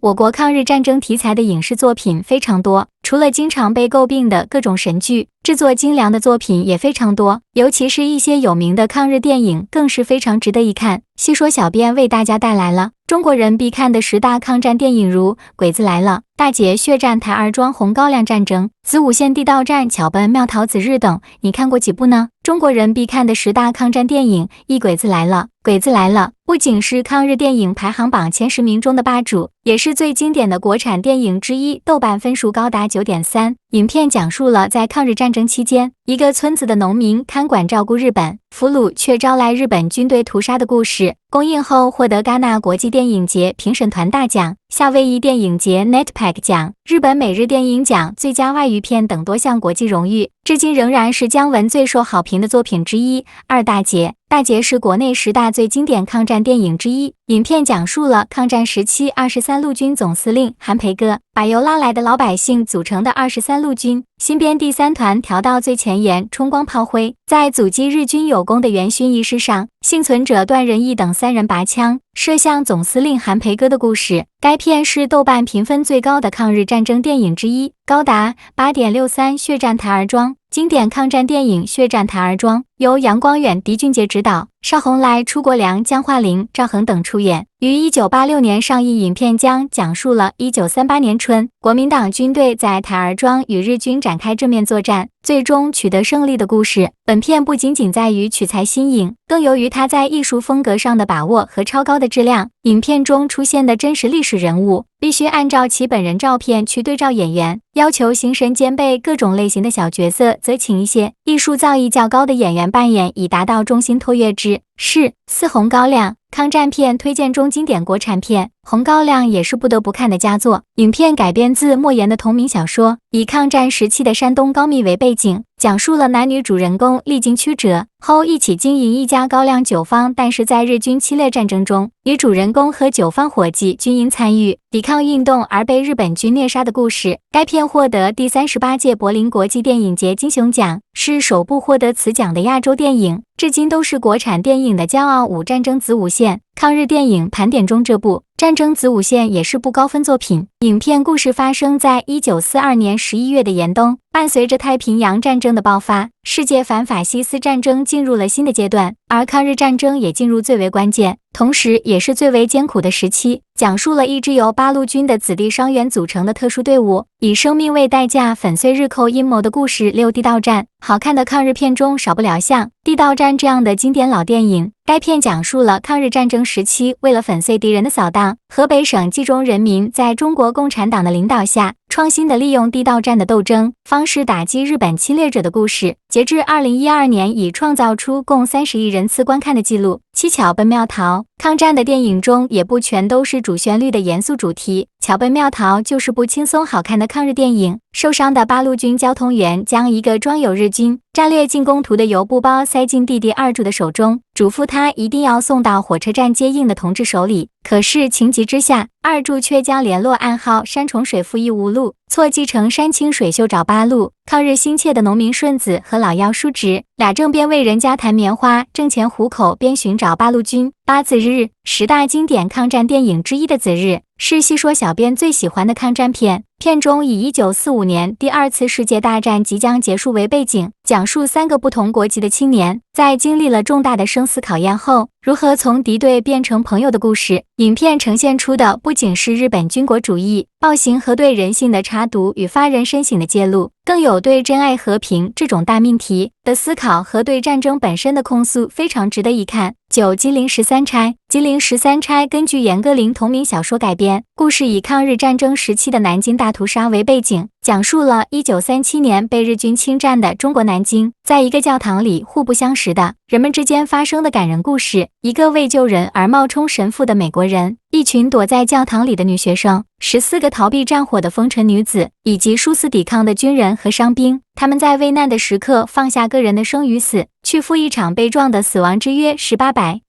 我国抗日战争题材的影视作品非常多，除了经常被诟病的各种神剧，制作精良的作品也非常多，尤其是一些有名的抗日电影更是非常值得一看。细说小编为大家带来了中国人必看的10大抗战电影，如《鬼子来了》、大捷血战台儿庄红高粱战争、子午线地道战、巧奔庙桃子日等，你看过几部呢？中国人必看的10大抗战电影，一鬼子来了。鬼子来了不仅是抗日电影排行榜前10名中的霸主，也是最经典的国产电影之一，豆瓣分数高达 9.3。影片讲述了在抗日战争期间，一个村子的农民看管照顾日本俘虏，却招来日本军队屠杀的故事。公映后获得戛纳国际电影节评审团大奖、夏威夷电影节 NETPAC 奖、日本每日电影奖最佳外语片等多项国际荣誉，至今仍然是姜文最受好评的作品之一。大捷。大捷是国内10大最经典抗战电影之一。影片讲述了抗战时期23路军总司令韩培哥把由拉来的老百姓组成的23路军新编第3团调到最前沿，冲光炮灰，在阻击日军有功的元勋仪式上，幸存者段仁义等3人拔枪射向总司令韩培哥的故事。该片是豆瓣评分最高的抗日战争电影之一，高达 8.63。血战台儿庄。经典抗战电影《血战台儿庄》由杨光远、狄俊杰执导，邵宏来、出国良、姜化玲、赵恒等出演，于1986年上映。影片将讲述了1938年春，国民党军队在台儿庄与日军展开正面作战，最终取得胜利的故事。本片不仅仅在于取材新颖，更由于它在艺术风格上的把握和超高的质量。影片中出现的真实历史人物，必须按照其本人照片去对照演员，要求形神兼备各种类型的小角色，则请一些艺术造诣较高的演员扮演，以达到中心托跃之势。红高粱抗战片推荐中经典国产片《红高粱》也是不得不看的佳作。影片改编自莫言的同名小说，以抗战时期的山东高密为背景，讲述了男女主人公历经曲折后一起经营一家高粱酒坊，但是在日军侵略战争中，女主人公和酒坊伙计均因参与抵抗运动而被日本军虐杀的故事。该片获得第38届柏林国际电影节金熊奖，是首部获得此奖的亚洲电影，至今都是国产电影的骄傲。战争子午线。抗日电影盘点中，这部战争子午线也是部高分作品。影片故事发生在1942年11月的严冬，伴随着太平洋战争的爆发，世界反法西斯战争进入了新的阶段，而抗日战争也进入最为关键，同时也是最为艰苦的时期。讲述了一支由8路军的子弟伤员组成的特殊队伍，以生命为代价粉碎日寇阴谋的故事。地道战。好看的抗日片中少不了像《地道战》这样的经典老电影。该片讲述了抗日战争时期，为了粉碎敌人的扫荡，河北省冀中人民在中国共产党的领导下，创新的利用地道战的斗争方式打击日本侵略者的故事。截至2012年，已创造出共30亿人次观看的记录。巧奔庙桃。抗战的电影中也不全都是主旋律的严肃主题，巧奔庙桃就是部轻松好看的抗日电影。受伤的8路军交通员将一个装有日军战略进攻图的邮布包塞进弟弟二柱的手中，嘱咐他一定要送到火车站接应的同志手里。可是情急之下，二柱却将联络暗号山重水复疑无路错记成山清水秀找八路。抗日心切的农民顺子和老幺叔侄俩正边为人家弹棉花挣钱糊口，边寻找8路军。子日10大经典抗战电影之一的子日，是细说小编最喜欢的抗战片。片中以1945年第2次世界大战即将结束为背景，讲述3个不同国籍的青年在经历了重大的生死考验后，如何从敌对变成朋友的故事。影片呈现出的不仅是日本军国主义暴行和对人性的插毒与发人深省的揭露，更有对真爱和平这种大命题的思考和对战争本身的控诉，非常值得一看。吉林13钗。吉林13钗根据严歌苓同名小说改编，故事以抗日战争时期的南京大屠杀为背景，讲述了1937年被日军侵占的中国南京，在一个教堂里互不相识的人们之间发生的感人故事。一个为救人而冒充神父的美国人，一群躲在教堂里的女学生，14个逃避战火的风尘女子，以及殊死抵抗的军人和伤兵，他们在危难的时刻放下个人的生与死，去赴一场悲壮的死亡之约。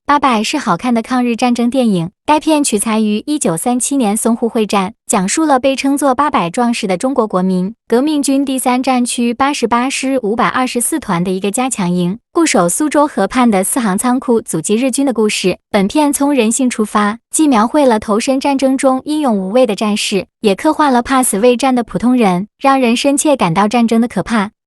800是好看的抗日战争电影。该片取材于1937年淞沪会战，讲述了被称作800壮士的中国国民革命军第3战区88师524团的一个加强营，固守苏州河畔的4行仓库，阻击日军的故事。本片从人性出发，既描绘了投身战争中英勇无畏的战士，也刻画了怕死未战的普通人，让人深切感到战争的可怕。